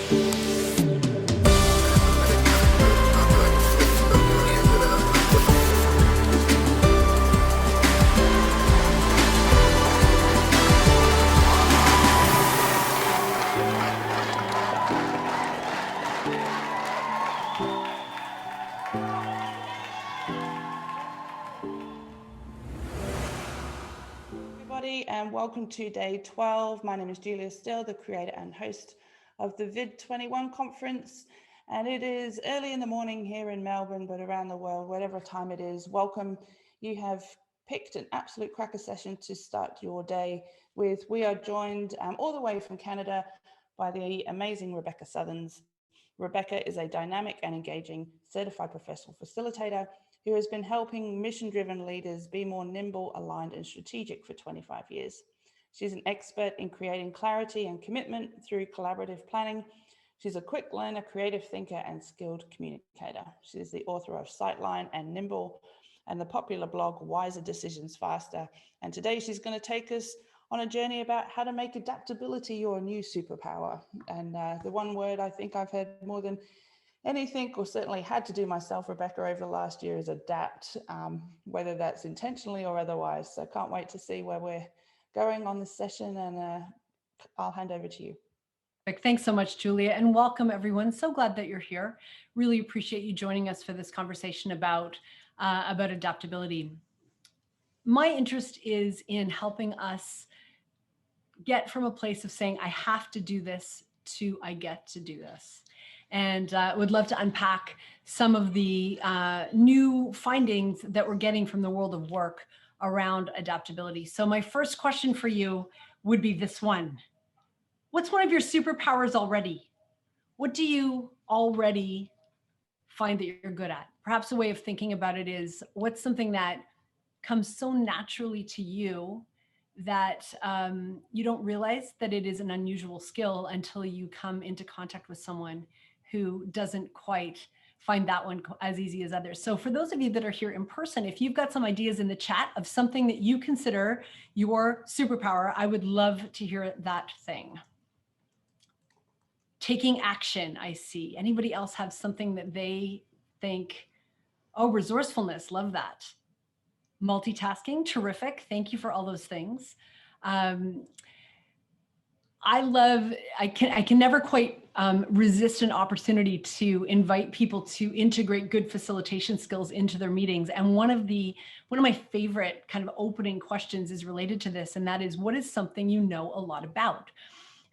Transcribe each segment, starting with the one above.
And welcome to day 12. My name is Julia Still, the creator and host of the VID21 conference. And it is early in the morning here in Melbourne, but around the world, whatever time it is, welcome. You have picked an absolute cracker session to start your day with. We are joined all the way from Canada by the amazing Rebecca Sutherns. Rebecca is a dynamic and engaging certified professional facilitator who has been helping mission-driven leaders be more nimble, aligned, and strategic for 25 years. She's an expert in creating clarity and commitment through collaborative planning. She's a quick learner, creative thinker, and skilled communicator. She is the author of Sightline and Nimble and the popular blog Wiser Decisions Faster. And today she's going to take us on a journey about how to make adaptability your new superpower. And the one word I think I've heard more than anything, or certainly had to do myself, Rebecca, over the last year is adapt, whether that's intentionally or otherwise. So can't wait to see where we're going on this session, and I'll hand over to you. Thanks so much, Julia, and welcome everyone. So glad that you're here. Really appreciate you joining us for this conversation about adaptability. My interest is in helping us get from a place of saying, I have to do this, to I get to do this. And would love to unpack some of the new findings that we're getting from the world of work around adaptability. So my first question for you would be this one. What's one of your superpowers already? What do you already find that you're good at? Perhaps a way of thinking about it is, what's something that comes so naturally to you that you don't realize that it is an unusual skill until you come into contact with someone who doesn't quite find that one as easy as others. So for those of you that are here in person, if you've got some ideas in the chat of something that you consider your superpower, I would love to hear that thing. Taking action, I see. Anybody else have something that they think, oh, resourcefulness, love that. Multitasking, terrific. Thank you for all those things. I can never quite resist an opportunity to invite people to integrate good facilitation skills into their meetings. And one of my favorite kind of opening questions is related to this, and that is, what is something you know a lot about?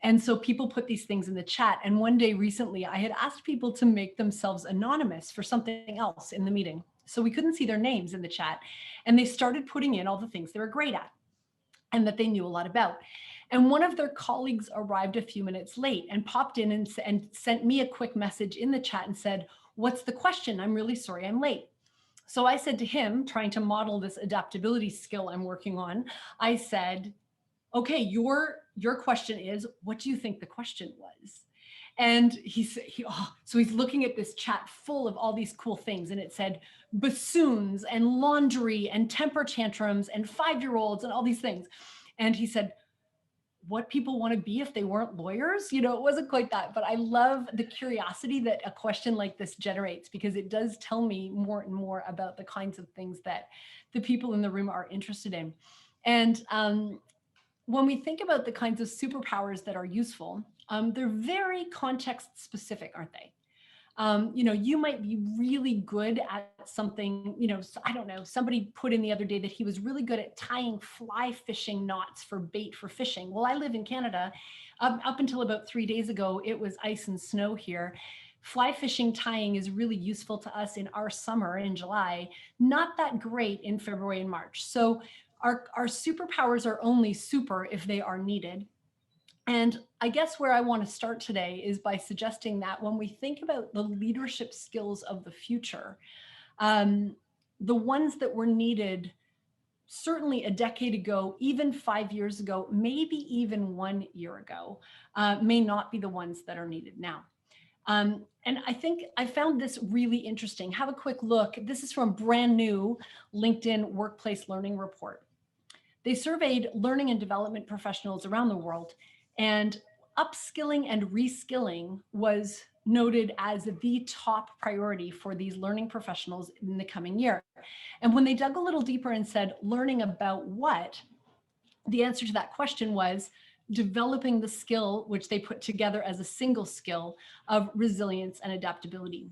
And so people put these things in the chat. And one day recently, I had asked people to make themselves anonymous for something else in the meeting. So we couldn't see their names in the chat. And they started putting in all the things they were great at and that they knew a lot about. And one of their colleagues arrived a few minutes late and popped in and sent me a quick message in the chat and said, what's the question? I'm really sorry I'm late. So I said to him, trying to model this adaptability skill I'm working on, I said, okay, your question is, what do you think the question was? And so he's looking at this chat full of all these cool things. And it said bassoons and laundry and temper tantrums and 5-year-olds and all these things. And he said, what people want to be if they weren't lawyers? You know, it wasn't quite that, but I love the curiosity that a question like this generates, because it does tell me more and more about the kinds of things that the people in the room are interested in. And when we think about the kinds of superpowers that are useful, they're very context specific, aren't they? You know, you might be really good at something, you know, I don't know, somebody put in the other day that he was really good at tying fly fishing knots for bait for fishing. Well, I live in Canada. Up until about 3 days ago, it was ice and snow here. Fly fishing tying is really useful to us in our summer in July, not that great in February and March. So our superpowers are only super if they are needed. And I guess where I want to start today is by suggesting that when we think about the leadership skills of the future, the ones that were needed certainly a decade ago, even 5 years ago, maybe even 1 year ago, may not be the ones that are needed now. And I think I found this really interesting. Have a quick look. This is from a brand new LinkedIn Workplace Learning Report. They surveyed learning and development professionals around the world. And upskilling and reskilling was noted as the top priority for these learning professionals in the coming year. And when they dug a little deeper and said, learning about what, the answer to that question was developing the skill, which they put together as a single skill, of resilience and adaptability.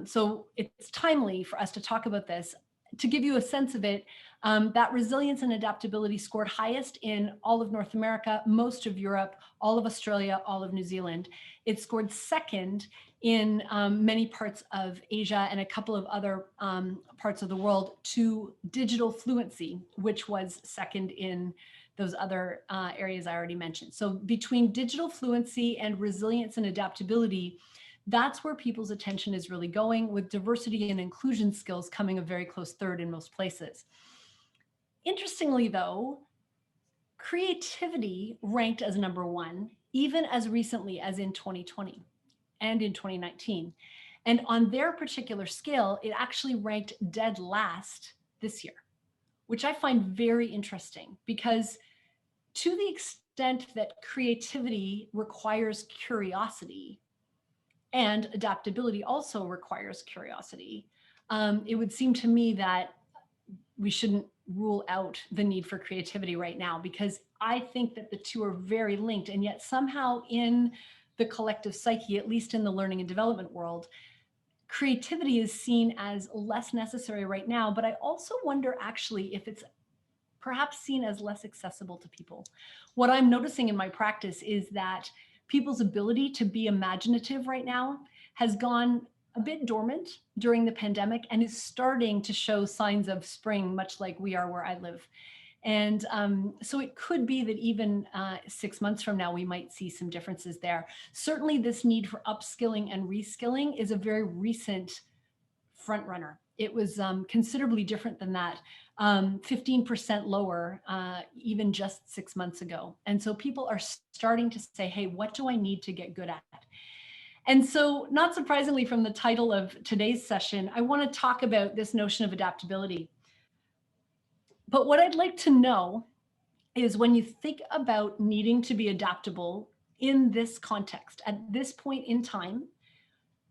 So it's timely for us to talk about this. To give you a sense of it, that resilience and adaptability scored highest in all of North America, most of Europe, all of Australia, all of New Zealand. It scored second in many parts of Asia and a couple of other parts of the world to digital fluency, which was second in those other areas I already mentioned. So between digital fluency and resilience and adaptability, that's where people's attention is really going, with diversity and inclusion skills coming a very close third in most places. Interestingly, though, creativity ranked as number one, even as recently as in 2020 and in 2019. And on their particular scale, it actually ranked dead last this year, which I find very interesting, because to the extent that creativity requires curiosity, and adaptability also requires curiosity, it would seem to me that we shouldn't rule out the need for creativity right now, because I think that the two are very linked. And yet somehow in the collective psyche, at least in the learning and development world, creativity is seen as less necessary right now. But I also wonder actually if it's perhaps seen as less accessible to people. What I'm noticing in my practice is that people's ability to be imaginative right now has gone a bit dormant during the pandemic and is starting to show signs of spring, much like we are where I live. And so it could be that even 6 months from now, we might see some differences there. Certainly this need for upskilling and reskilling is a very recent front runner. It was considerably different than that, 15% lower, even just 6 months ago. And so people are starting to say, hey, what do I need to get good at? And so, not surprisingly, from the title of today's session, I want to talk about this notion of adaptability. But what I'd like to know is, when you think about needing to be adaptable in this context, at this point in time,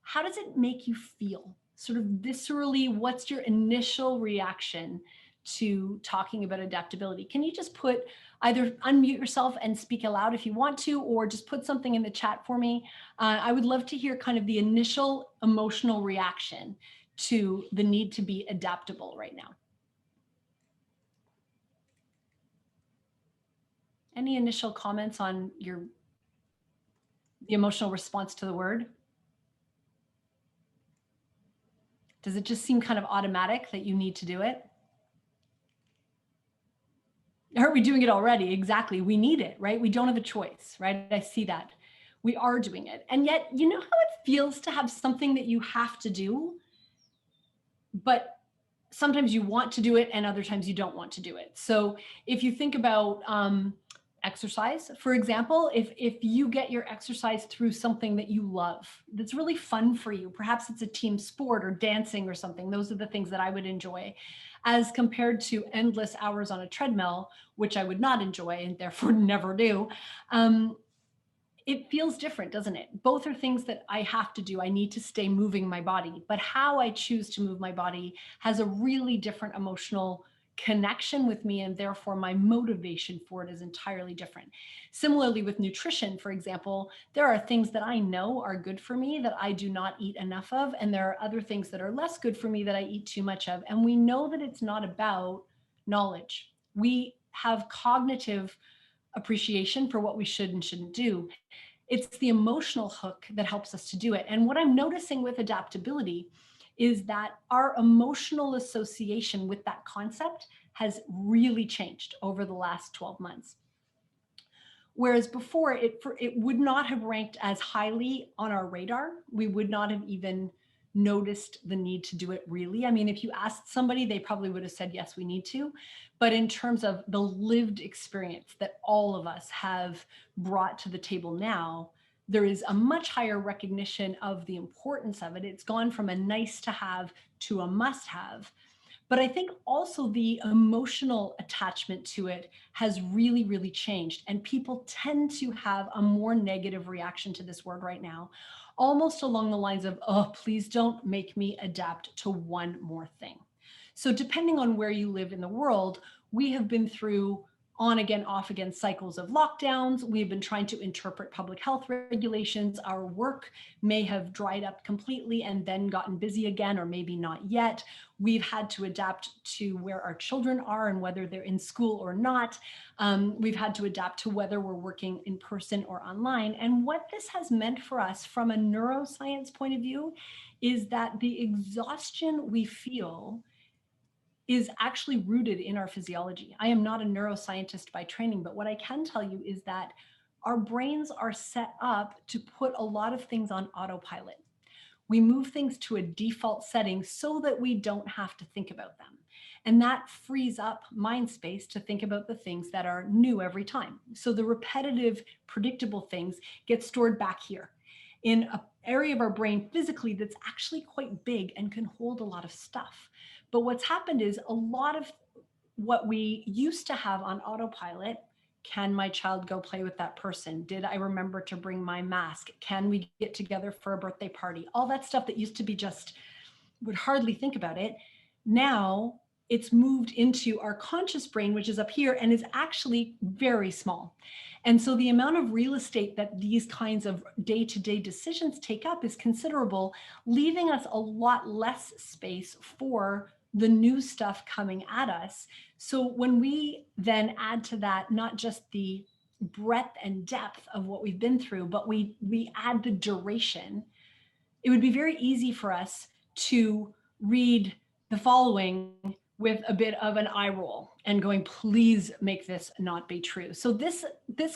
how does it make you feel? Sort of viscerally, what's your initial reaction to talking about adaptability? Can you just either unmute yourself and speak aloud if you want to, or just put something in the chat for me? I would love to hear kind of the initial emotional reaction to the need to be adaptable right now. Any initial comments on the emotional response to the word? Does it just seem kind of automatic that you need to do it? Are we doing it already? Exactly. We need it, right? We don't have a choice, right? I see that. We are doing it. And yet, you know how it feels to have something that you have to do, but sometimes you want to do it and other times you don't want to do it. So if you think about exercise, for example, if you get your exercise through something that you love, that's really fun for you, perhaps it's a team sport or dancing or something, those are the things that I would enjoy, as compared to endless hours on a treadmill, which I would not enjoy and therefore never do. It feels different, doesn't it? Both are things that I have to do. I need to stay moving my body, but how I choose to move my body has a really different emotional connection with me, and therefore my motivation for it is entirely different. Similarly with nutrition, for example, there are things that I know are good for me that I do not eat enough of, and there are other things that are less good for me that I eat too much of. And we know that it's not about knowledge. We have cognitive appreciation for what we should and shouldn't do. It's the emotional hook that helps us to do it. And what I'm noticing with adaptability is that our emotional association with that concept has really changed over the last 12 months. Whereas before, it would not have ranked as highly on our radar. We would not have even noticed the need to do it, really. I mean, if you asked somebody, they probably would have said, yes, we need to. But in terms of the lived experience that all of us have brought to the table now, there is a much higher recognition of the importance of it. It's gone from a nice to have to a must have. But I think also the emotional attachment to it has really, really changed. And people tend to have a more negative reaction to this word right now, almost along the lines of, oh, please don't make me adapt to one more thing. So depending on where you live in the world, we have been through on again, off again cycles of lockdowns. We've been trying to interpret public health regulations. Our work may have dried up completely and then gotten busy again, or maybe not yet. We've had to adapt to where our children are and whether they're in school or not. We've had to adapt to whether we're working in person or online. And what this has meant for us from a neuroscience point of view is that the exhaustion we feel is actually rooted in our physiology. I am not a neuroscientist by training, but what I can tell you is that our brains are set up to put a lot of things on autopilot. We move things to a default setting so that we don't have to think about them. And that frees up mind space to think about the things that are new every time. So the repetitive, predictable things get stored back here in an area of our brain physically that's actually quite big and can hold a lot of stuff. But what's happened is a lot of what we used to have on autopilot. Can my child go play with that person? Did I remember to bring my mask? Can we get together for a birthday party? All that stuff that used to be just, would hardly think about it. Now it's moved into our conscious brain, which is up here and is actually very small. And so the amount of real estate that these kinds of day-to-day decisions take up is considerable, leaving us a lot less space for the new stuff coming at us. So when we then add to that, not just the breadth and depth of what we've been through, but we add the duration, it would be very easy for us to read the following with a bit of an eye roll and going, please make this not be true. So this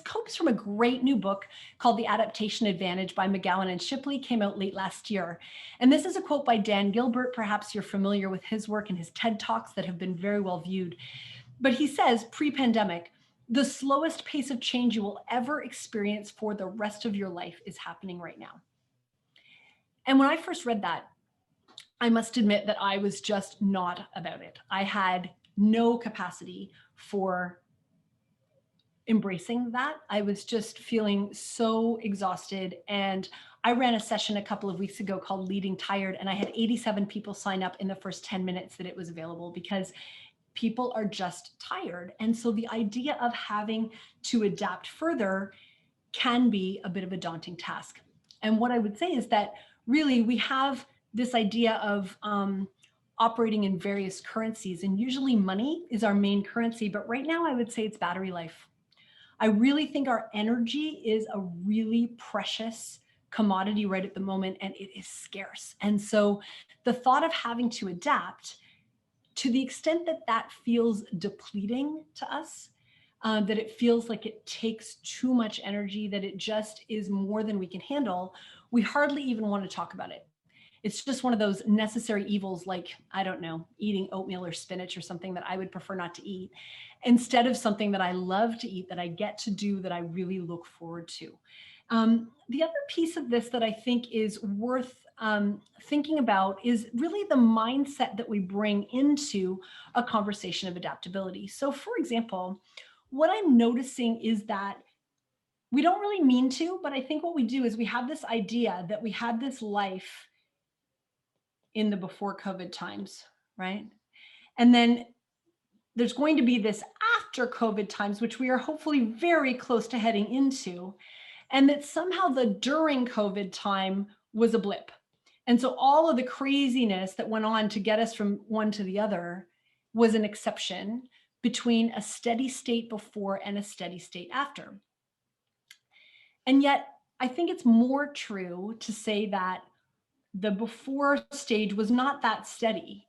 comes from a great new book called The Adaptation Advantage by McGowan and Shipley, came out late last year. And this is a quote by Dan Gilbert. Perhaps you're familiar with his work and his TED Talks that have been very well viewed. But he says, pre-pandemic, the slowest pace of change you will ever experience for the rest of your life is happening right now. And when I first read that, I must admit that I was just not about it. I had no capacity for embracing that. I was just feeling so exhausted. And I ran a session a couple of weeks ago called Leading Tired, and I had 87 people sign up in the first 10 minutes that it was available, because people are just tired. And so the idea of having to adapt further can be a bit of a daunting task. And what I would say is that really we have this idea of operating in various currencies, and usually money is our main currency, but right now I would say it's battery life. I really think our energy is a really precious commodity right at the moment, and it is scarce. And so the thought of having to adapt, to the extent that that feels depleting to us, that it feels like it takes too much energy, that it just is more than we can handle, we hardly even want to talk about it. It's just one of those necessary evils, like, I don't know, eating oatmeal or spinach or something that I would prefer not to eat, instead of something that I love to eat, that I get to do, that I really look forward to. The other piece of this that I think is worth thinking about is really the mindset that we bring into a conversation of adaptability. So for example, what I'm noticing is that we don't really mean to, but I think what we do is we have this idea that we had this life in the before COVID times, right? And then there's going to be this after COVID times, which we are hopefully very close to heading into, and that somehow the during COVID time was a blip. And so all of the craziness that went on to get us from one to the other was an exception between a steady state before and a steady state after. And yet, I think it's more true to say that the before stage was not that steady.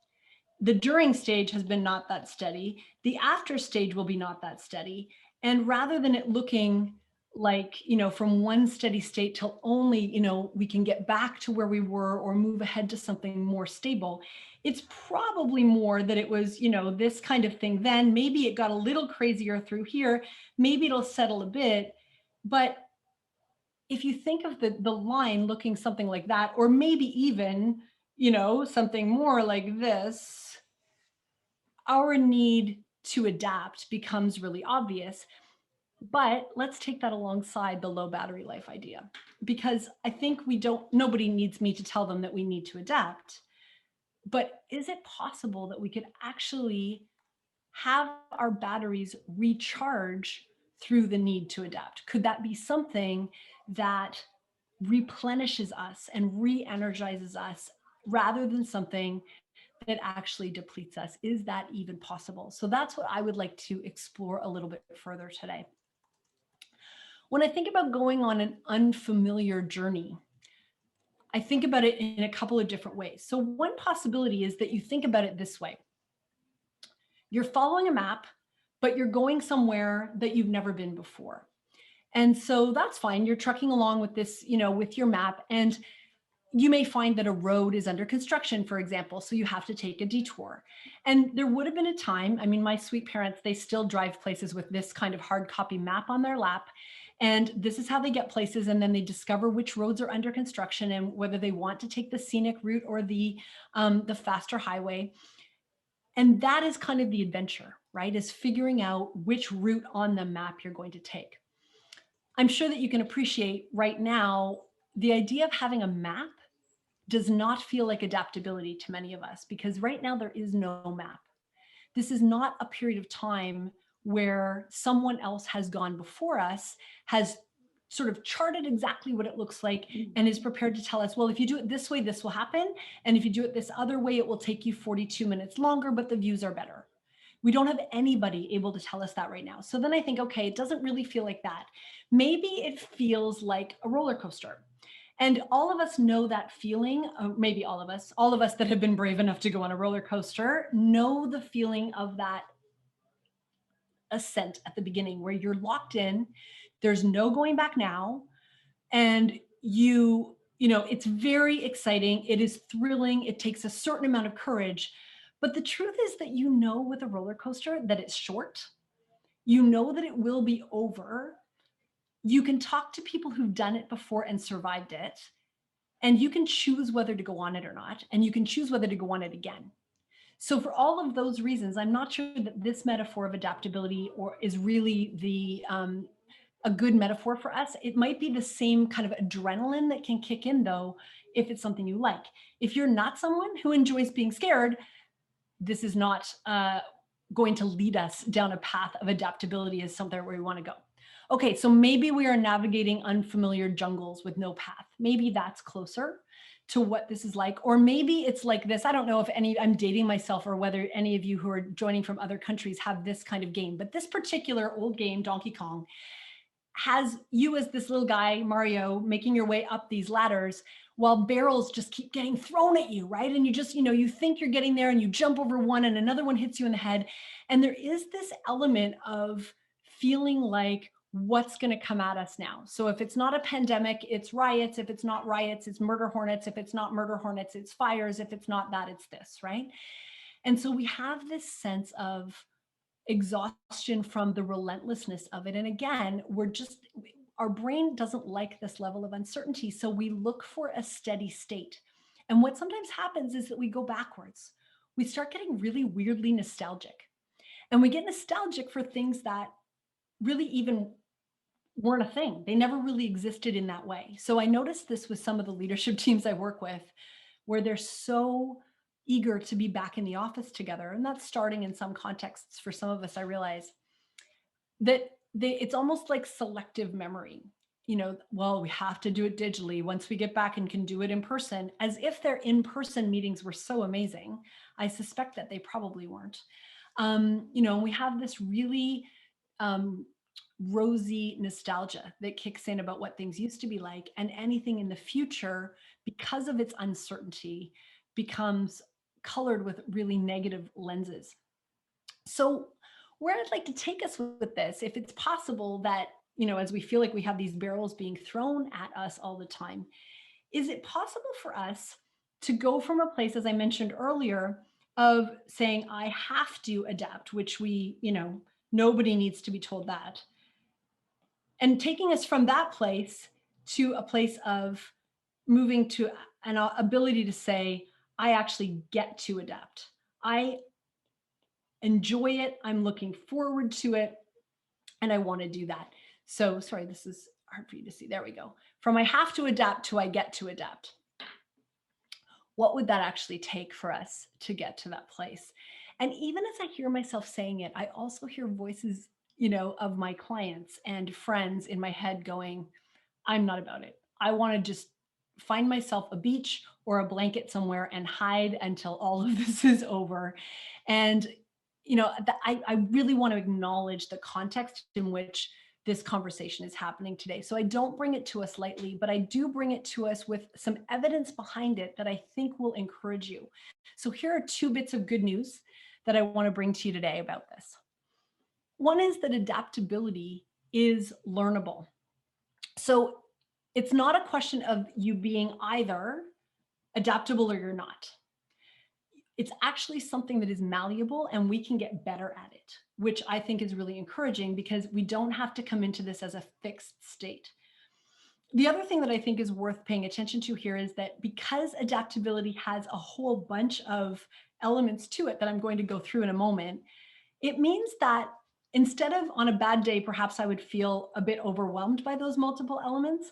The during stage has been not that steady. The after stage will be not that steady. And rather than it looking like, from one steady state till only, we can get back to where we were or move ahead to something more stable, it's probably more that it was, this kind of thing then. Maybe it got a little crazier through here. Maybe it'll settle a bit. But if you think of the line looking something like that, or maybe even, something more like this, our need to adapt becomes really obvious. But let's take that alongside the low battery life idea, because I think nobody needs me to tell them that we need to adapt. But is it possible that we could actually have our batteries recharge through the need to adapt? Could that be something that replenishes us and re-energizes us rather than something that actually depletes us? Is that even possible? So that's what I would like to explore a little bit further today. When I think about going on an unfamiliar journey, I think about it in a couple of different ways. So one possibility is that you think about it this way. You're following a map, but you're going somewhere that you've never been before. And so that's fine. You're trucking along with this, with your map, and you may find that a road is under construction, for example, so you have to take a detour. And there would have been a time, I mean, my sweet parents, they still drive places with this kind of hard copy map on their lap. And this is how they get places. And then they discover which roads are under construction and whether they want to take the scenic route or the faster highway. And that is kind of the adventure, right? Is figuring out which route on the map you're going to take. I'm sure that you can appreciate right now, the idea of having a map does not feel like adaptability to many of us, because right now there is no map. This is not a period of time where someone else has gone before us, has sort of charted exactly what it looks like, and is prepared to tell us, well, if you do it this way, this will happen. And if you do it this other way, it will take you 42 minutes longer, but the views are better. We don't have anybody able to tell us that right now. So then I think, okay, it doesn't really feel like that. Maybe it feels like a roller coaster. And all of us know that feeling, maybe all of us that have been brave enough to go on a roller coaster know the feeling of that ascent at the beginning where you're locked in, there's no going back now. And it's very exciting. It is thrilling. It takes a certain amount of courage. But the truth is that with a roller coaster that it's short, that it will be over. You can talk to people who've done it before and survived it. And you can choose whether to go on it or not. And you can choose whether to go on it again. So for all of those reasons, I'm not sure that this metaphor of adaptability is really a good metaphor for us. It might be the same kind of adrenaline that can kick in, though, if it's something you like. If you're not someone who enjoys being scared, this is not going to lead us down a path of adaptability as somewhere where we want to go. Okay, so maybe we are navigating unfamiliar jungles with no path. Maybe that's closer to what this is like. Or maybe it's like this. I don't know if I'm dating myself or whether any of you who are joining from other countries have this kind of game, but this particular old game, Donkey Kong, has you as this little guy, Mario, making your way up these ladders while barrels just keep getting thrown at you, right? And you just, you think you're getting there and you jump over one and another one hits you in the head. And there is this element of feeling like, what's going to come at us now? So if it's not a pandemic, it's riots. If it's not riots, it's murder hornets. If it's not murder hornets, it's fires. If it's not that, it's this, right? And so we have this sense of exhaustion from the relentlessness of it. And again, our brain doesn't like this level of uncertainty. So we look for a steady state. And what sometimes happens is that we go backwards. We start getting really weirdly nostalgic. And we get nostalgic for things that really even weren't a thing. They never really existed in that way. So I noticed this with some of the leadership teams I work with, where they're so eager to be back in the office together. And that's starting in some contexts for some of us, I realize that it's almost like selective memory. Well, we have to do it digitally once we get back and can do it in person, as if their in-person meetings were so amazing. I suspect that they probably weren't. We have this really rosy nostalgia that kicks in about what things used to be like, and anything in the future, because of its uncertainty, becomes colored with really negative lenses. So where I'd like to take us with this, if it's possible that, as we feel like we have these barrels being thrown at us all the time, is it possible for us to go from a place, as I mentioned earlier, of saying, I have to adapt, which nobody needs to be told that, and taking us from that place to a place of moving to an ability to say, I actually get to adapt. I enjoy it. I'm looking forward to it. And I want to do that. So sorry, this is hard for you to see. There we go. From I have to adapt to I get to adapt. What would that actually take for us to get to that place? And even as I hear myself saying it, I also hear voices, of my clients and friends in my head going, I'm not about it. I want to just find myself a beach or a blanket somewhere and hide until all of this is over. And, I really want to acknowledge the context in which this conversation is happening today. So I don't bring it to us lightly, but I do bring it to us with some evidence behind it that I think will encourage you. So here are two bits of good news that I want to bring to you today about this. One is that adaptability is learnable. So it's not a question of you being either adaptable or you're not. It's actually something that is malleable and we can get better at it, which I think is really encouraging because we don't have to come into this as a fixed state. The other thing that I think is worth paying attention to here is that because adaptability has a whole bunch of elements to it that I'm going to go through in a moment, it means that instead of on a bad day, perhaps I would feel a bit overwhelmed by those multiple elements.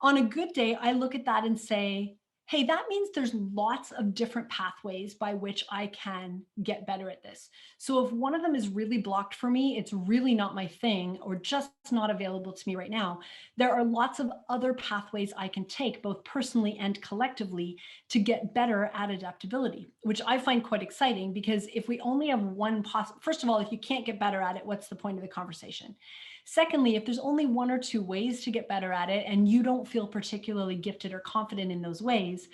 On a good day, I look at that and say, hey, that means there's lots of different pathways by which I can get better at this. So if one of them is really blocked for me, it's really not my thing or just not available to me right now, there are lots of other pathways I can take, both personally and collectively, to get better at adaptability, which I find quite exciting because if we only have one first of all, if you can't get better at it, what's the point of the conversation? Secondly, if there's only one or two ways to get better at it and you don't feel particularly gifted or confident in those ways,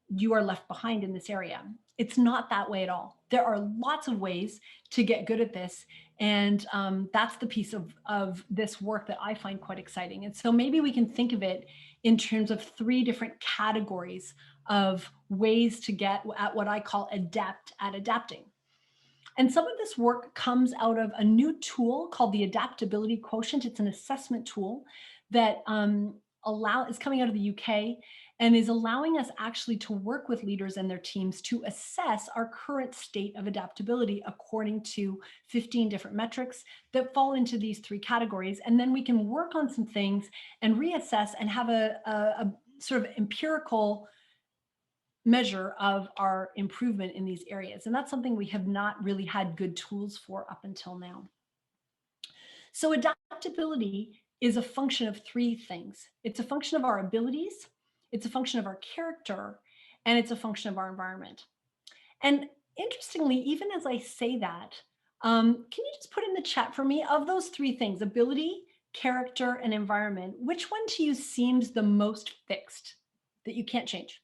you are left behind in this area. It's not that way at all. There are lots of ways to get good at this. And that's the piece of this work that I find quite exciting. And so maybe we can think of it in terms of three different categories of ways to get at what I call adept at adapting. And some of this work comes out of a new tool called the Adaptability Quotient. It's an assessment tool that is coming out of the UK and is allowing us actually to work with leaders and their teams to assess our current state of adaptability according to 15 different metrics that fall into these three categories. And then we can work on some things and reassess and have a sort of empirical measure of our improvement in these areas. And that's something we have not really had good tools for up until now. So adaptability is a function of three things. It's a function of our abilities, it's a function of our character, and it's a function of our environment. And interestingly, even as I say that, can you just put in the chat for me, of those three things, ability, character, and environment, which one to you seems the most fixed that you can't change?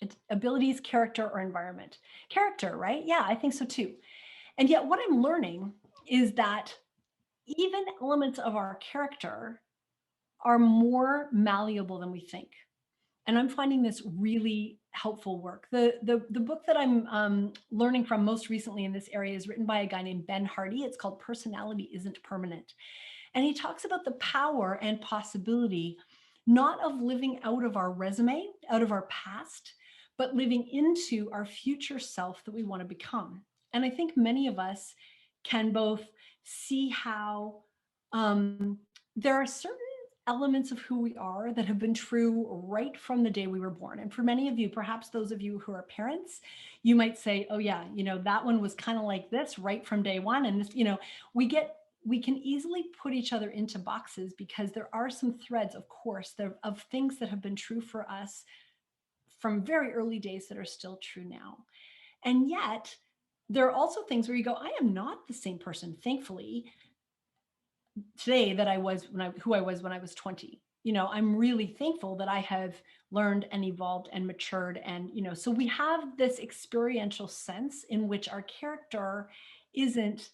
It's abilities, character, or environment. Character, right? Yeah, I think so too. And yet what I'm learning is that even elements of our character are more malleable than we think. And I'm finding this really helpful work. The book that I'm learning from most recently in this area is written by a guy named Ben Hardy. It's called Personality Isn't Permanent. And he talks about the power and possibility, not of living out of our resume, out of our past, but living into our future self that we want to become. And I think many of us can both see how there are certain elements of who we are that have been true right from the day we were born. And for many of you, perhaps those of you who are parents, you might say, oh yeah, that one was kind of like this right from day one. And this, we can easily put each other into boxes because there are some threads, of course, of things that have been true for us from very early days that are still true now. And yet there are also things where you go, I am not the same person, thankfully, today that I was who I was when I was 20. I'm really thankful that I have learned and evolved and matured. And, so we have this experiential sense in which our character isn't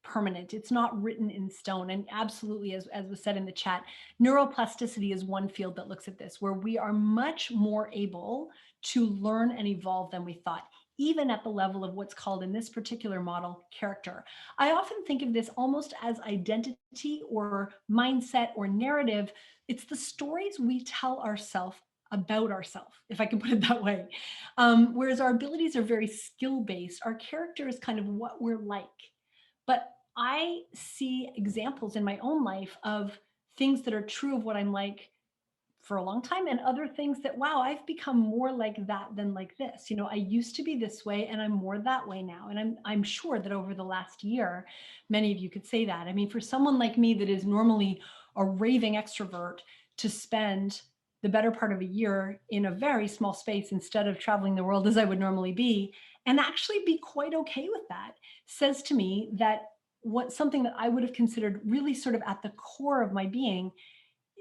permanent. It's not written in stone. And absolutely, as was said in the chat, neuroplasticity is one field that looks at this, where we are much more able to learn and evolve than we thought, even at the level of what's called in this particular model, character. I often think of this almost as identity or mindset or narrative. It's the stories we tell ourselves about ourselves, if I can put it that way. Whereas our abilities are very skill-based. Our character is kind of what we're like. But I see examples in my own life of things that are true of what I'm like for a long time, and other things that, wow, I've become more like that than like this. You know, I used to be this way and I'm more that way now. And I'm sure that over the last year, many of you could say that. I mean, for someone like me that is normally a raving extrovert, to spend the better part of a year in a very small space instead of traveling the world as I would normally be, and actually be quite okay with that, says to me that what something that I would have considered really sort of at the core of my being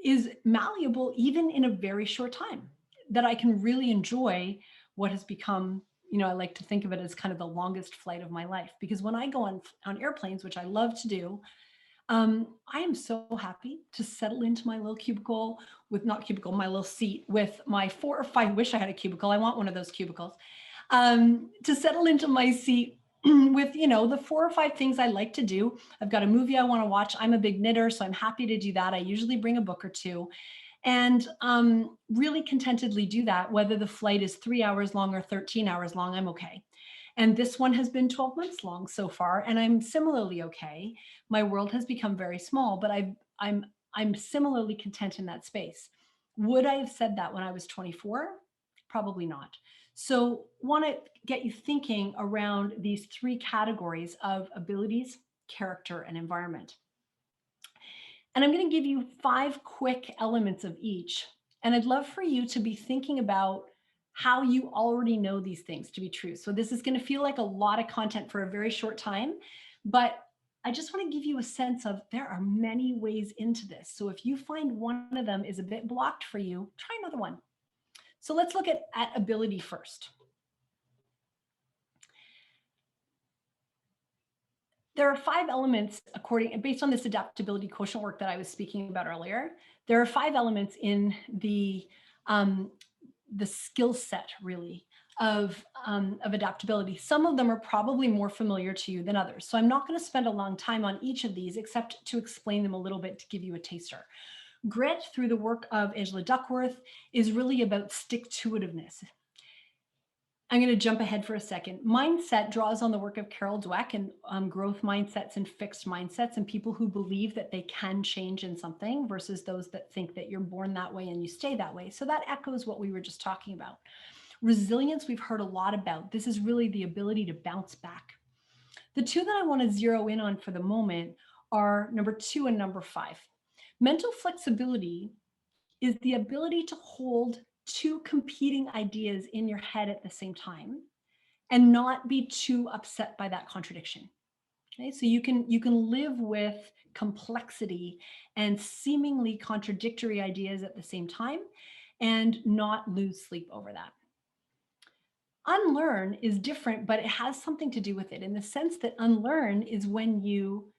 is malleable even in a very short time, that I can really enjoy what has become, you know, I like to think of it as kind of the longest flight of my life. Because when I go on airplanes, which I love to do, I am so happy to settle into my little cubicle with, not cubicle, my little seat with my 4 or 5, wish I had a cubicle. I want one of those cubicles. To settle into my seat with, you know, the 4 or 5 things I like to do. I've got a movie I want to watch. I'm a big knitter, so I'm happy to do that. I usually bring a book or two, and really contentedly do that. Whether the flight is 3 hours long or 13 hours long, I'm okay. And this one has been 12 months long so far, and I'm similarly okay. My world has become very small, but I'm similarly content in that space. Would I have said that when I was 24? Probably not. So want to get you thinking around these 3 categories of abilities, character, and environment. And I'm going to give you 5 quick elements of each. And I'd love for you to be thinking about how you already know these things to be true. So this is going to feel like a lot of content for a very short time, but I just want to give you a sense of there are many ways into this. So if you find one of them is a bit blocked for you, try another one. So let's look at ability first. There are 5 elements based on this adaptability quotient work that I was speaking about earlier. There are 5 elements in the skill set, really, of adaptability. Some of them are probably more familiar to you than others. So I'm not going to spend a long time on each of these, except to explain them a little bit to give you a taster. Grit, through the work of Angela Duckworth, is really about stick-to-itiveness. I'm going to jump ahead for a second. Mindset draws on the work of Carol Dweck and growth mindsets and fixed mindsets, and people who believe that they can change in something versus those that think that you're born that way and you stay that way. So that echoes what we were just talking about. Resilience, we've heard a lot about. This is really the ability to bounce back. The 2 that I want to zero in on for the moment are number 2 and number 5. Mental flexibility is the ability to hold 2 competing ideas in your head at the same time and not be too upset by that contradiction. Okay, so you can live with complexity and seemingly contradictory ideas at the same time and not lose sleep over that. Unlearn is different, but it has something to do with it, in the sense that unlearn is when you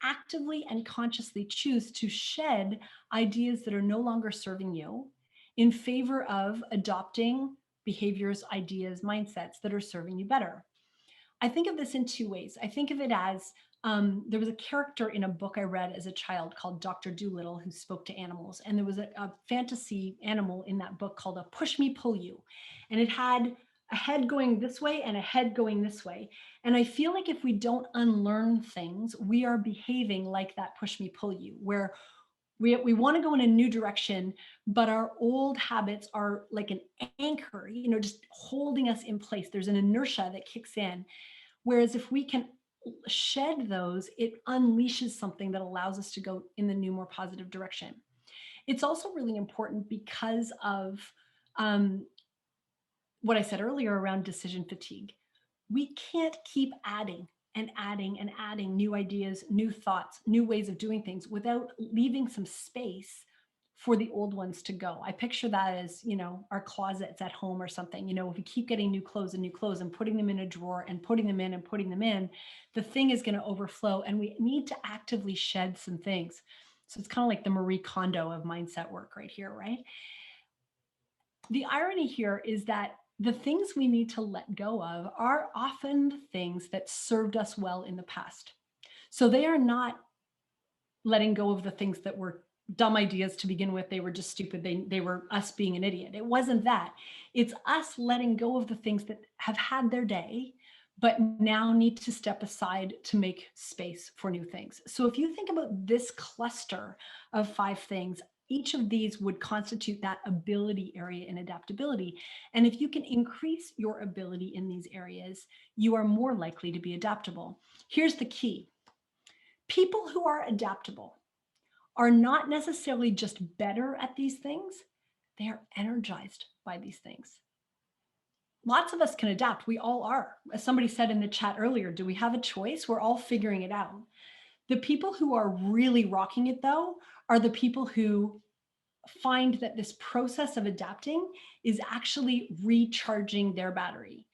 actively and consciously choose to shed ideas that are no longer serving you in favor of adopting behaviors, ideas, mindsets that are serving you better. I think of this in 2 ways. I think of it as there was a character in a book I read as a child called Dr. Dolittle who spoke to animals. And there was a fantasy animal in that book called a push me, pull you. And it had a head going this way and a head going this way. And I feel like if we don't unlearn things, we are behaving like that push me, pull you, where we want to go in a new direction, but our old habits are like an anchor, you know, just holding us in place. There's an inertia that kicks in. Whereas if we can shed those, it unleashes something that allows us to go in the new, more positive direction. It's also really important because of what I said earlier around decision fatigue. We can't keep adding and adding and adding new ideas, new thoughts, new ways of doing things without leaving some space for the old ones to go. I picture that as, you know, our closets at home or something. You know, if we keep getting new clothes and putting them in a drawer and putting them in and putting them in, the thing is going to overflow, and we need to actively shed some things. So it's kind of like the Marie Kondo of mindset work right here, right? The irony here is that the things we need to let go of are often the things that served us well in the past. So they are not letting go of the things that we're dumb ideas to begin with. They were just stupid. They were us being an idiot. It wasn't that. It's us letting go of the things that have had their day, but now need to step aside to make space for new things. So if you think about this cluster of 5 things, each of these would constitute that ability area in adaptability. And if you can increase your ability in these areas, you are more likely to be adaptable. Here's the key. People who are adaptable are not necessarily just better at these things, they are energized by these things. Lots of us can adapt. We all are. As somebody said in the chat earlier, do we have a choice? We're all figuring it out. The people who are really rocking it, though, are the people who find that this process of adapting is actually recharging their battery.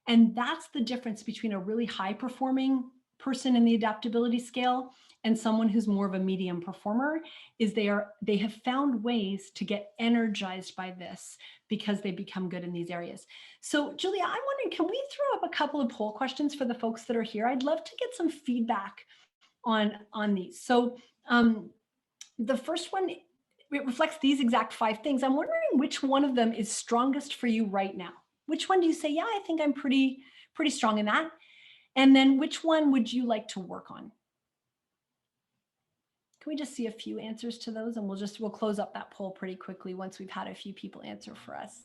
And that's the difference between a really high performing person in the adaptability scale and someone who's more of a medium performer, is they have found ways to get energized by this because they become good in these areas. So Julia, I'm wondering, can we throw up a couple of poll questions for the folks that are here? I'd love to get some feedback on these. So the first one, it reflects these exact 5 things. I'm wondering which one of them is strongest for you right now. Which one do you say, yeah, I think I'm pretty strong in that? And then which one would you like to work on? Can we just see a few answers to those, and we'll close up that poll pretty quickly once we've had a few people answer for us.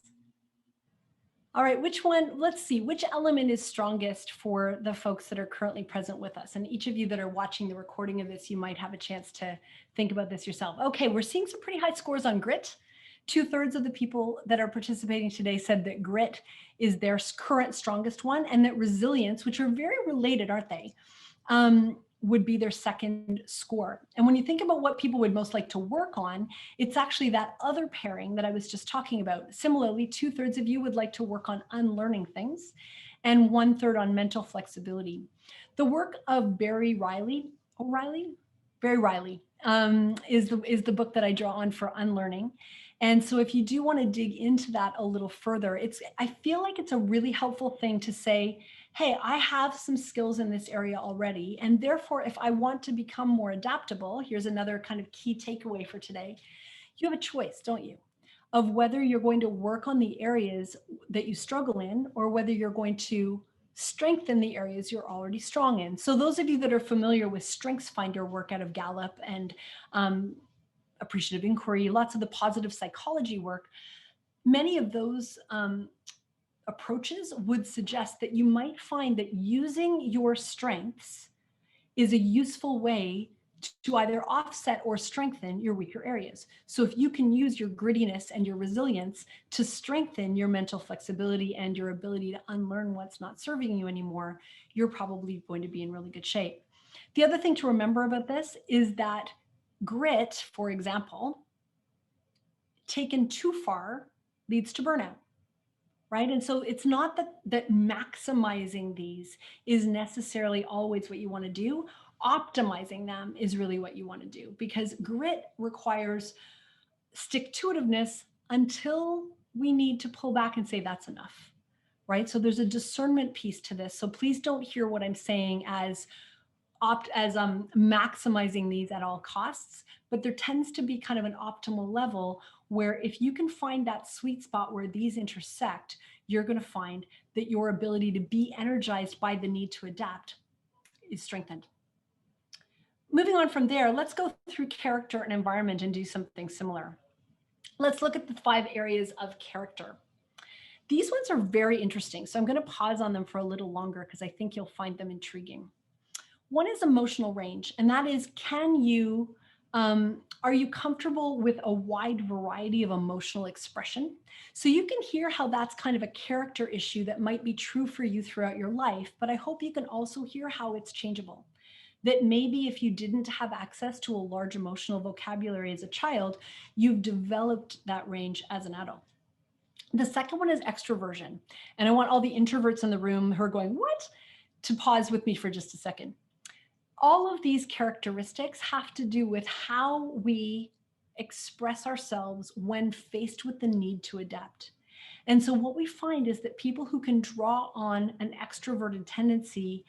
All right, which one, let's see, which element is strongest for the folks that are currently present with us? And each of you that are watching the recording of this, you might have a chance to think about this yourself. Okay, we're seeing some pretty high scores on grit. 2/3 of the people that are participating today said that grit is their current strongest one, and that resilience, which are very related, aren't they? Would be their second score. And when you think about what people would most like to work on, it's actually that other pairing that I was just talking about. Similarly, 2/3 of you would like to work on unlearning things, and 1/3 on mental flexibility. The work of Barry Riley is the book that I draw on for unlearning. And so if you do want to dig into that a little further, I feel like it's a really helpful thing to say, hey, I have some skills in this area already. And therefore, if I want to become more adaptable, here's another kind of key takeaway for today. You have a choice, don't you, of whether you're going to work on the areas that you struggle in, or whether you're going to strengthen the areas you're already strong in. So those of you that are familiar with StrengthsFinder work out of Gallup and appreciative inquiry, lots of the positive psychology work, many of those approaches would suggest that you might find that using your strengths is a useful way to either offset or strengthen your weaker areas. So if you can use your grittiness and your resilience to strengthen your mental flexibility and your ability to unlearn what's not serving you anymore, you're probably going to be in really good shape. The other thing to remember about this is that grit, for example, taken too far leads to burnout. Right? And so it's not that maximizing these is necessarily always what you want to do. Optimizing them is really what you want to do, because grit requires stick-to-itiveness until we need to pull back and say that's enough, right? So there's a discernment piece to this. So please don't hear what I'm saying as maximizing these at all costs, but there tends to be kind of an optimal level where if you can find that sweet spot where these intersect, you're going to find that your ability to be energized by the need to adapt is strengthened. Moving on from there, let's go through character and environment and do something similar. Let's look at the 5 areas of character. These ones are very interesting, so I'm going to pause on them for a little longer because I think you'll find them intriguing. One is emotional range, and that is, are you comfortable with a wide variety of emotional expression? So you can hear how that's kind of a character issue that might be true for you throughout your life, but I hope you can also hear how it's changeable. That maybe if you didn't have access to a large emotional vocabulary as a child, you've developed that range as an adult. The second one is extroversion. And I want all the introverts in the room who are going, what? To pause with me for just a second. All of these characteristics have to do with how we express ourselves when faced with the need to adapt. And so what we find is that people who can draw on an extroverted tendency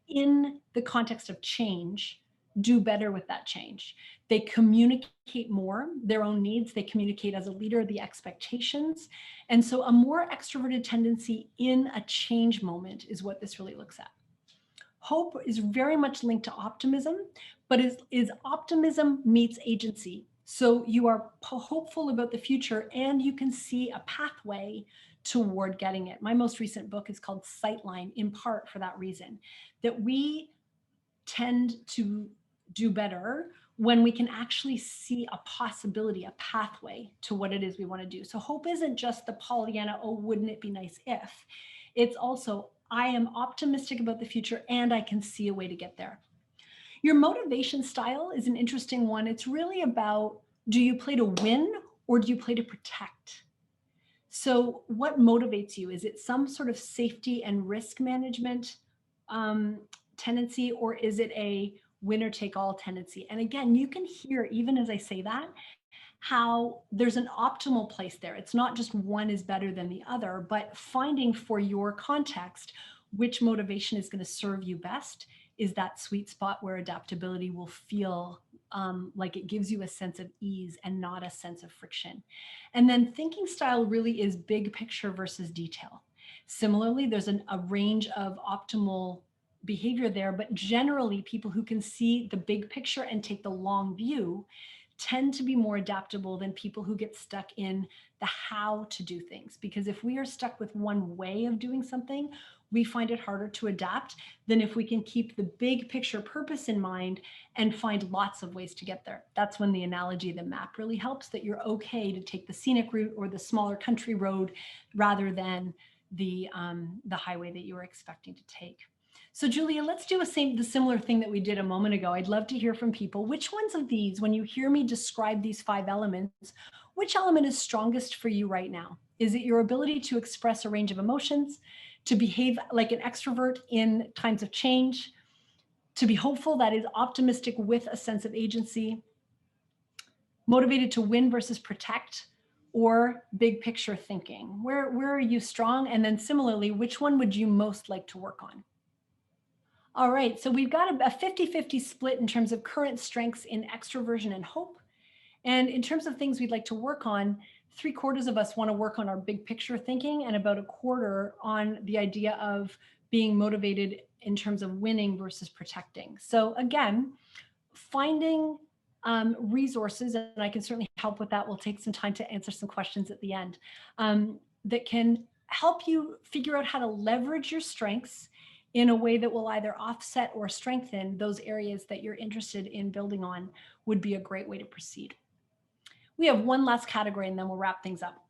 in the context of change do better with that change. They communicate more their own needs. They communicate as a leader the expectations. And so a more extroverted tendency in a change moment is what this really looks at. Hope is very much linked to optimism, but is optimism meets agency. So you are hopeful about the future and you can see a pathway toward getting it. My most recent book is called Sightline, in part for that reason, that we tend to do better when we can actually see a possibility, a pathway to what it is we want to do. So hope isn't just the Pollyanna, oh, wouldn't it be nice if? It's also, I am optimistic about the future and I can see a way to get there. Your motivation style is an interesting one. It's really about, do you play to win or do you play to protect? So what motivates you? Is it some sort of safety and risk management tendency, or is it a winner take all tendency? And again, you can hear, even as I say that, how there's an optimal place there. It's not just one is better than the other, but finding for your context, which motivation is going to serve you best is that sweet spot where adaptability will feel like it gives you a sense of ease and not a sense of friction. And then thinking style really is big picture versus detail. Similarly, there's a range of optimal behavior there, but generally people who can see the big picture and take the long view tend to be more adaptable than people who get stuck in the how to do things. Because if we are stuck with one way of doing something, we find it harder to adapt than if we can keep the big picture purpose in mind and find lots of ways to get there. That's when the analogy of the map really helps, that you're okay to take the scenic route or the smaller country road rather than the highway that you were expecting to take. So Julia, let's do the similar thing that we did a moment ago. I'd love to hear from people. Which ones of these, when you hear me describe these 5 elements, which element is strongest for you right now? Is it your ability to express a range of emotions, to behave like an extrovert in times of change, to be hopeful, that is optimistic with a sense of agency, motivated to win versus protect, or big picture thinking? Where are you strong? And then similarly, which one would you most like to work on? All right, so we've got a 50-50 split in terms of current strengths in extroversion and hope. And in terms of things we'd like to work on, 3/4 of us want to work on our big picture thinking and about 1/4 on the idea of being motivated in terms of winning versus protecting. So again, finding resources, and I can certainly help with that. We'll take some time to answer some questions at the end that can help you figure out how to leverage your strengths in a way that will either offset or strengthen those areas that you're interested in building on would be a great way to proceed. We have one last category and then we'll wrap things up.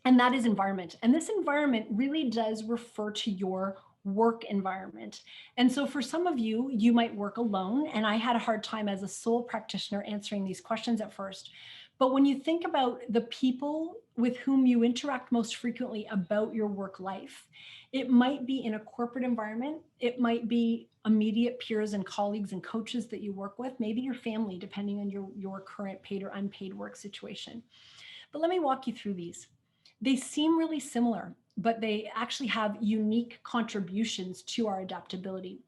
And that is environment. And this environment really does refer to your work environment. And so for some of you, you might work alone. And I had a hard time as a sole practitioner answering these questions at first. But when you think about the people with whom you interact most frequently about your work life, it might be in a corporate environment. It might be immediate peers and colleagues and coaches that you work with, maybe your family, depending on your current paid or unpaid work situation. But let me walk you through these. They seem really similar, but they actually have unique contributions to our adaptability.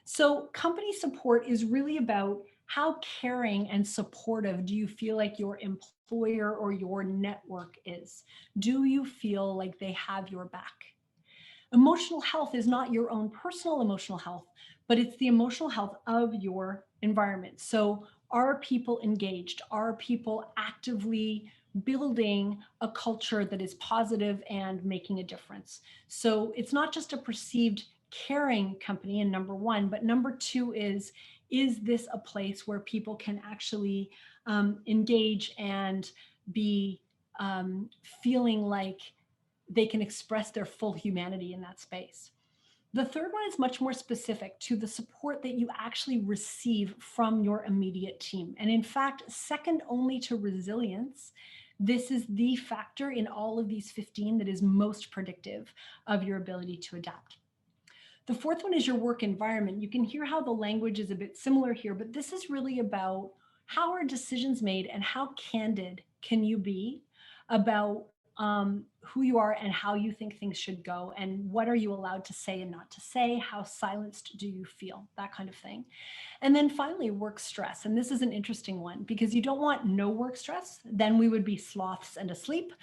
So company support is really about how caring and supportive do you feel like your employer or your network is? Do you feel like they have your back? Emotional health is not your own personal emotional health, but it's the emotional health of your environment. So are people engaged? Are people actively building a culture that is positive and making a difference? So it's not just a perceived caring company, and number one, but number two is this a place where people can actually engage and be feeling like they can express their full humanity in that space? The third one is much more specific to the support that you actually receive from your immediate team. And in fact, second only to resilience, this is the factor in all of these 15 that is most predictive of your ability to adapt. The fourth one is your work environment. You can hear how the language is a bit similar here, but this is really about how are decisions made and how candid can you be about who you are and how you think things should go, and what are you allowed to say and not to say, how silenced do you feel, that kind of thing. And then finally, work stress. And this is an interesting one because you don't want no work stress, then we would be sloths and asleep,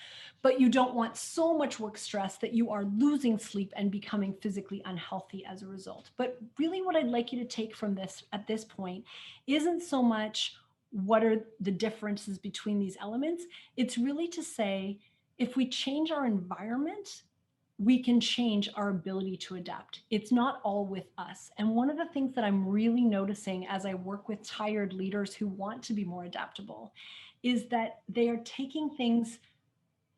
but you don't want so much work stress that you are losing sleep and becoming physically unhealthy as a result. But really what I'd like you to take from this at this point isn't so much what are the differences between these elements. It's really to say, if we change our environment, we can change our ability to adapt. It's not all with us. And one of the things that I'm really noticing as I work with tired leaders who want to be more adaptable is that they are taking things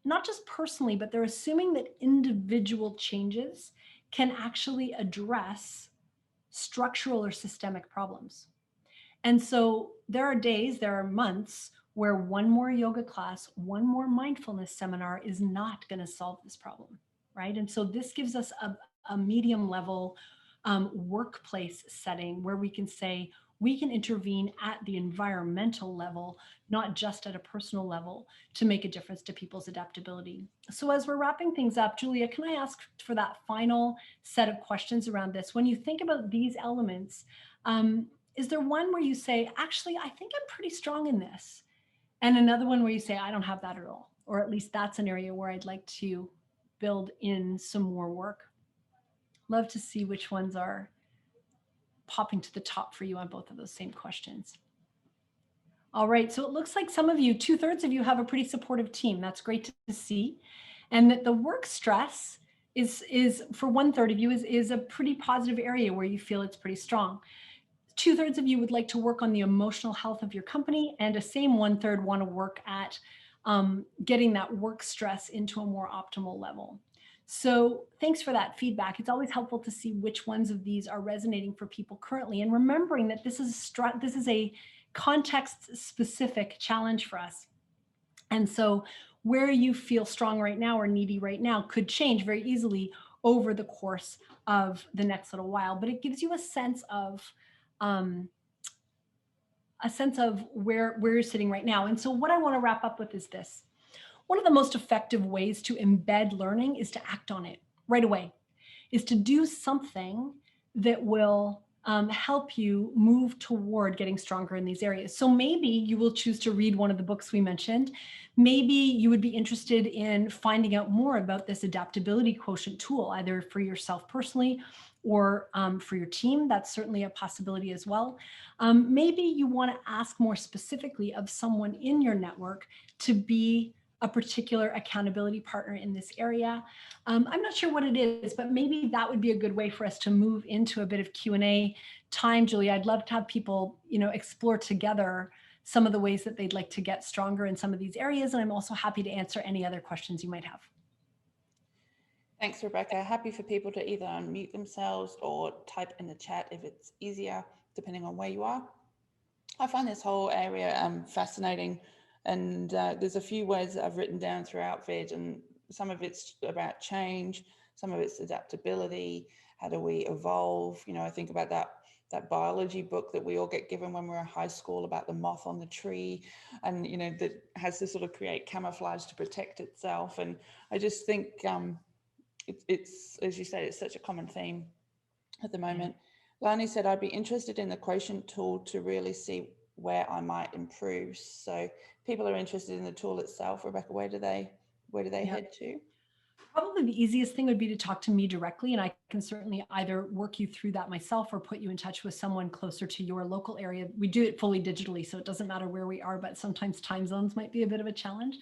not just personally, but they're assuming that individual changes can actually address structural or systemic problems. And so there are days, there are months where one more yoga class, one more mindfulness seminar is not going to solve this problem, right? And so this gives us a medium level workplace setting where we can say, we can intervene at the environmental level, not just at a personal level, to make a difference to people's adaptability. So as we're wrapping things up, Julia, can I ask for that final set of questions around this? When you think about these elements, is there one where you say, actually, I think I'm pretty strong in this? And another one where you say, I don't have that at all, or at least that's an area where I'd like to build in some more work. Love to see which ones are popping to the top for you on both of those same questions. All right, so it looks like some of you, 2/3 of you have a pretty supportive team. That's great to see. And that the work stress is for 1/3 of you is a pretty positive area where you feel it's pretty strong. 2/3 of you would like to work on the emotional health of your company, and a same 1/3 want to work at getting that work stress into a more optimal level. So thanks for that feedback. It's always helpful to see which ones of these are resonating for people currently, and remembering that this is a context-specific challenge for us. And so where you feel strong right now or needy right now could change very easily over the course of the next little while, but it gives you a sense of where you're sitting right now. And so what I want to wrap up with is this. One of the most effective ways to embed learning is to act on it right away, is to do something that will help you move toward getting stronger in these areas. So maybe you will choose to read one of the books we mentioned. Maybe you would be interested in finding out more about this adaptability quotient tool, either for yourself personally or for your team. That's certainly a possibility as well. Maybe you want to ask more specifically of someone in your network to be a particular accountability partner in this area. I'm not sure what it is, but maybe that would be a good way for us to move into a bit of Q&A time, Julia. I'd love to have people, explore together some of the ways that they'd like to get stronger in some of these areas. And I'm also happy to answer any other questions you might have. Thanks, Rebecca. Happy for people to either unmute themselves or type in the chat if it's easier, depending on where you are. I find this whole area fascinating. And there's a few words that I've written down throughout VID, and some of it's about change, some of it's adaptability, how do we evolve? I think about that biology book that we all get given when we're in high school about the moth on the tree, and that has to sort of create camouflage to protect itself. And I just think it's, as you say, it's such a common theme at the moment. Lani said, I'd be interested in the quotient tool to really see where I might improve. So people are interested in the tool itself. Rebecca, where do they head to? Probably the easiest thing would be to talk to me directly, and I can certainly either work you through that myself or put you in touch with someone closer to your local area. We do it fully digitally, so it doesn't matter where we are, but sometimes time zones might be a bit of a challenge.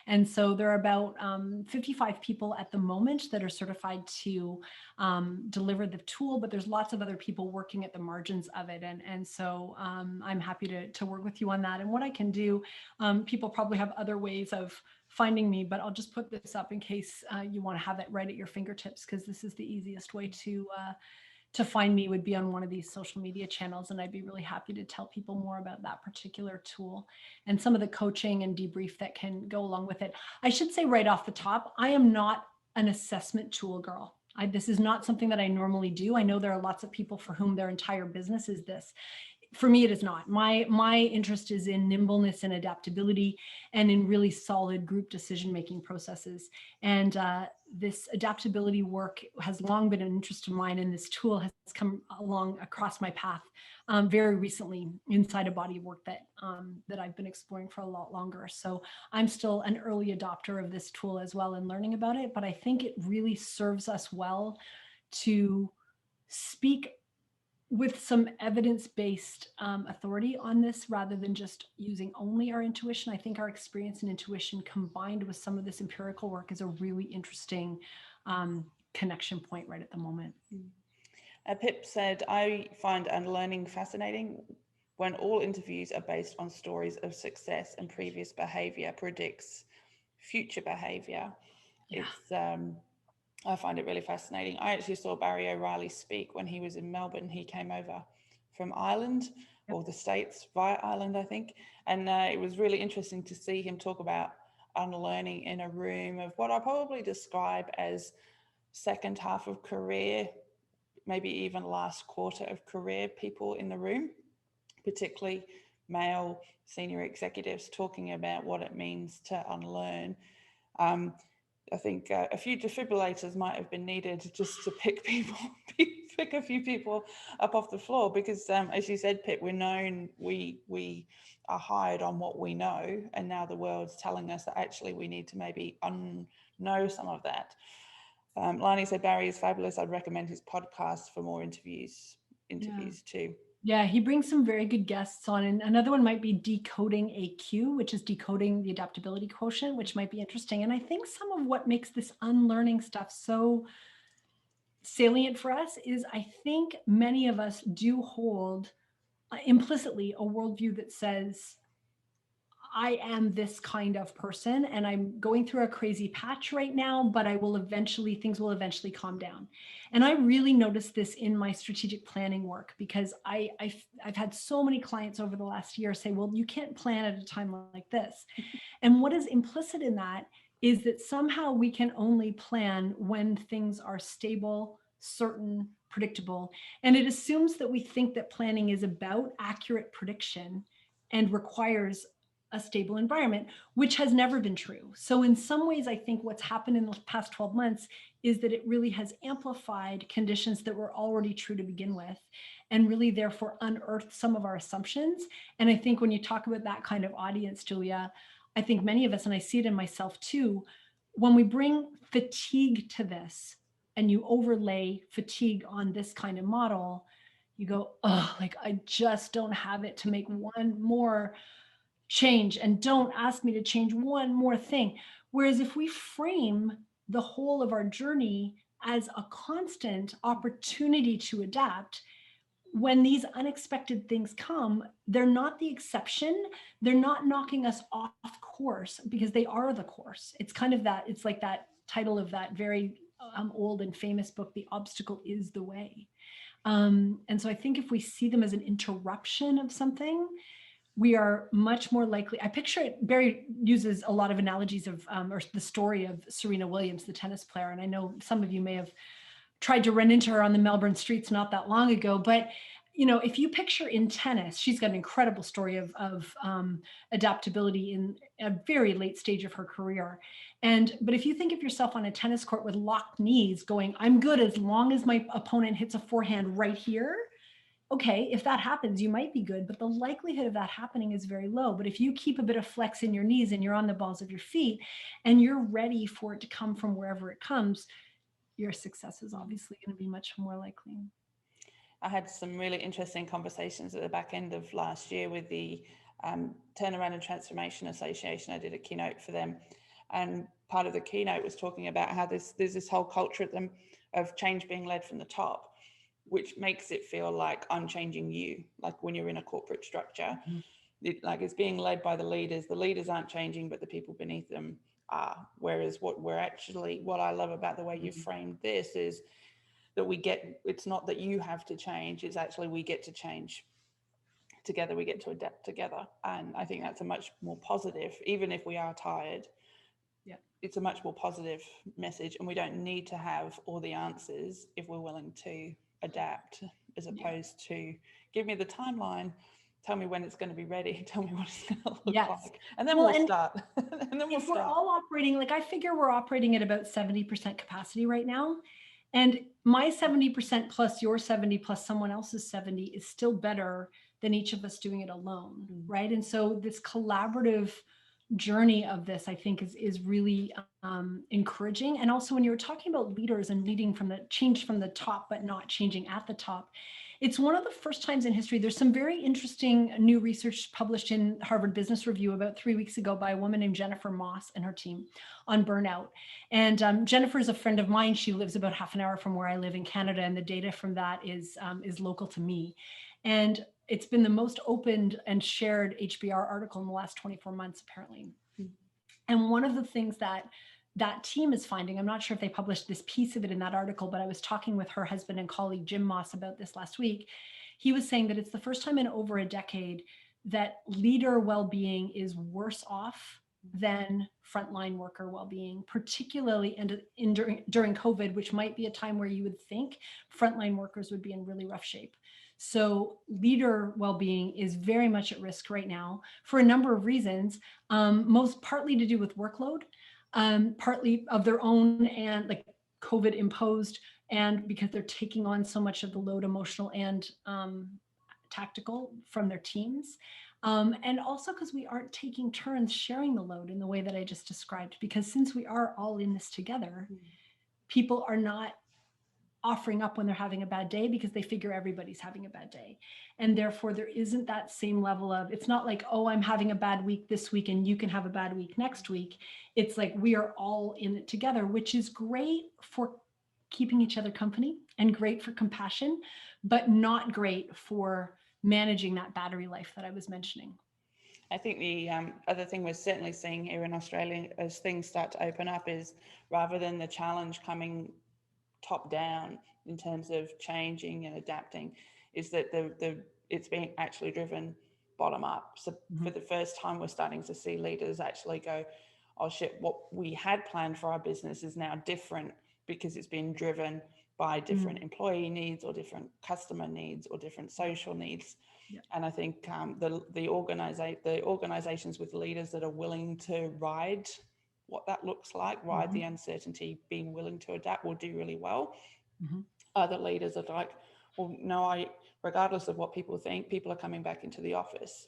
And so there are about 55 people at the moment that are certified to deliver the tool, but there's lots of other people working at the margins of it. And so I'm happy to work with you on that. And what I can do, people probably have other ways of finding me, but I'll just put this up in case you want to have it right at your fingertips, because this is the easiest way to find me, would be on one of these social media channels. And I'd be really happy to tell people more about that particular tool and some of the coaching and debrief that can go along with it. I should say right off the top, I am not an assessment tool girl. This is not something that I normally do. I know there are lots of people for whom their entire business is this. for me, it is not. My interest is in nimbleness and adaptability, and in really solid group decision-making processes. And this adaptability work has long been an interest of mine, and this tool has come along across my path very recently inside a body of work that I've been exploring for a lot longer. So I'm still an early adopter of this tool as well and learning about it, but I think it really serves us well to speak with some evidence-based authority on this rather than just using only our intuition. I think our experience and intuition combined with some of this empirical work is a really interesting connection point right at the moment. Pip said, I find unlearning fascinating when all interviews are based on stories of success and previous behavior predicts future behavior. Yeah. It's I find it really fascinating. I actually saw Barry O'Reilly speak when he was in Melbourne. He came over from Ireland, or the States via Ireland, I think. And it was really interesting to see him talk about unlearning in a room of what I probably describe as second half of career, maybe even last quarter of career people in the room, particularly male senior executives, talking about what it means to unlearn. I think a few defibrillators might have been needed just to pick a few people up off the floor, because as you said, Pip, we're known, we are hired on what we know, and now the world's telling us that actually we need to maybe know some of that. Lani said, Barry is fabulous. I'd recommend his podcast for more interviews too. Yeah, he brings some very good guests on. And another one might be Decoding AQ, which is decoding the adaptability quotient, which might be interesting. And I think some of what makes this unlearning stuff so salient for us is I think many of us do hold implicitly a worldview that says, I am this kind of person and I'm going through a crazy patch right now, but things will eventually calm down. And I really noticed this in my strategic planning work, because I've had so many clients over the last year say, well, you can't plan at a time like this. And what is implicit in that is that somehow we can only plan when things are stable, certain, predictable. And it assumes that we think that planning is about accurate prediction and requires a stable environment, which has never been true. So in some ways, I think what's happened in the past 12 months is that it really has amplified conditions that were already true to begin with, and really therefore unearthed some of our assumptions. And I think when you talk about that kind of audience, Julia, I think many of us, and I see it in myself too, when we bring fatigue to this and you overlay fatigue on this kind of model, you go, oh, like I just don't have it to make one more change, and don't ask me to change one more thing. Whereas if we frame the whole of our journey as a constant opportunity to adapt, when these unexpected things come, they're not the exception. They're not knocking us off course, because they are the course. It's kind of that, it's like that title of that very old and famous book, The Obstacle is the Way. And so I think if we see them as an interruption of something, we are much more likely. I picture it, Barry uses a lot of analogies of, or the story of Serena Williams, the tennis player. And I know some of you may have tried to run into her on the Melbourne streets not that long ago, but you know, if you picture in tennis, she's got an incredible story of adaptability in a very late stage of her career. But if you think of yourself on a tennis court with locked knees going, I'm good as long as my opponent hits a forehand right here. Okay, if that happens, you might be good, but the likelihood of that happening is very low. But if you keep a bit of flex in your knees and you're on the balls of your feet and you're ready for it to come from wherever it comes, your success is obviously going to be much more likely. I had some really interesting conversations at the back end of last year with the Turnaround and Transformation Association. I did a keynote for them, and part of the keynote was talking about how there's this whole culture at them of change being led from the top, which makes it feel like I'm changing you. Like when you're in a corporate structure, it's being led by the leaders aren't changing, but the people beneath them are. Whereas what I love about the way you framed this is that it's not that you have to change, it's actually we get to change together, we get to adapt together. And I think that's a much more positive, even if we are tired, it's a much more positive message, and we don't need to have all the answers if we're willing to adapt as opposed to give me the timeline, tell me when it's going to be ready, tell me what it's going to look Yes. like, and then Well, we'll and start. And then we'll if we're start. all operating, like I figure we're operating at about 70% capacity right now. And my 70% plus your 70 plus someone else's 70 is still better than each of us doing it alone, right? And so this collaborative journey of this, I think, is really encouraging. And also when you were talking about leaders and leading from the change from the top, but not changing at the top, it's one of the first times in history. There's some very interesting new research published in Harvard Business Review about 3 weeks ago by a woman named Jennifer Moss and her team on burnout. And Jennifer is a friend of mine. She lives about half an hour from where I live in Canada, and the data from that is local to me. And it's been the most opened and shared HBR article in the last 24 months, apparently. And one of the things that team is finding, I'm not sure if they published this piece of it in that article, but I was talking with her husband and colleague, Jim Moss, about this last week. He was saying that it's the first time in over a decade that leader well-being is worse off than frontline worker well-being, particularly during COVID, which might be a time where you would think frontline workers would be in really rough shape. So leader well-being is very much at risk right now for a number of reasons, most partly to do with workload, partly of their own and like COVID imposed, and because they're taking on so much of the load, emotional and tactical, from their teams. And also because we aren't taking turns sharing the load in the way that I just described, because since we are all in this together, people are not offering up when they're having a bad day because they figure everybody's having a bad day. And therefore there isn't that same level of, it's not like, oh, I'm having a bad week this week and you can have a bad week next week. It's like we are all in it together, which is great for keeping each other company and great for compassion, but not great for managing that battery life that I was mentioning. I think the other thing we're certainly seeing here in Australia as things start to open up is, rather than the challenge coming top down in terms of changing and adapting, is that it's being actually driven bottom up. So for the first time, we're starting to see leaders actually go, oh shit, what we had planned for our business is now different because it's been driven by different employee needs or different customer needs or different social needs. Yeah. And I think the organizations with leaders that are willing to ride what that looks like, ride the uncertainty, being willing to adapt, will do really well. Other leaders are like, well, no, regardless of what people think, people are coming back into the office,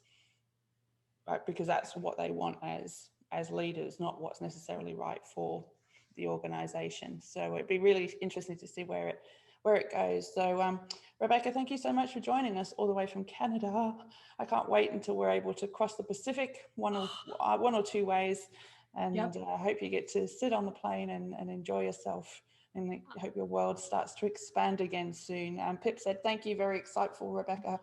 right? Because that's what they want as leaders, not what's necessarily right for the organization. So it'd be really interesting to see where it goes. So Rebecca, thank you so much for joining us all the way from Canada. I can't wait until we're able to cross the Pacific one or two ways. And I hope you get to sit on the plane and enjoy yourself. And I hope your world starts to expand again soon. Pip said, thank you, very insightful, Rebecca.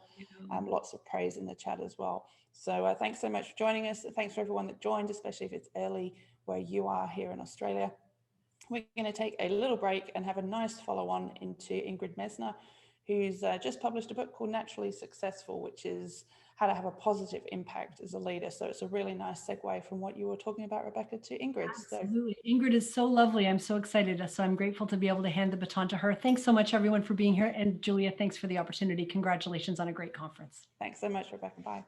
Lots of praise in the chat as well. So thanks so much for joining us. Thanks for everyone that joined, especially if it's early where you are here in Australia. We're going to take a little break and have a nice follow on into Ingrid Mesner, who's just published a book called Naturally Successful, which is how to have a positive impact as a leader. So it's a really nice segue from what you were talking about, Rebecca, to Ingrid. Absolutely. So. Ingrid is so lovely. I'm so excited. So I'm grateful to be able to hand the baton to her. Thanks so much, everyone, for being here. And Julia, thanks for the opportunity. Congratulations on a great conference. Thanks so much, Rebecca. Bye.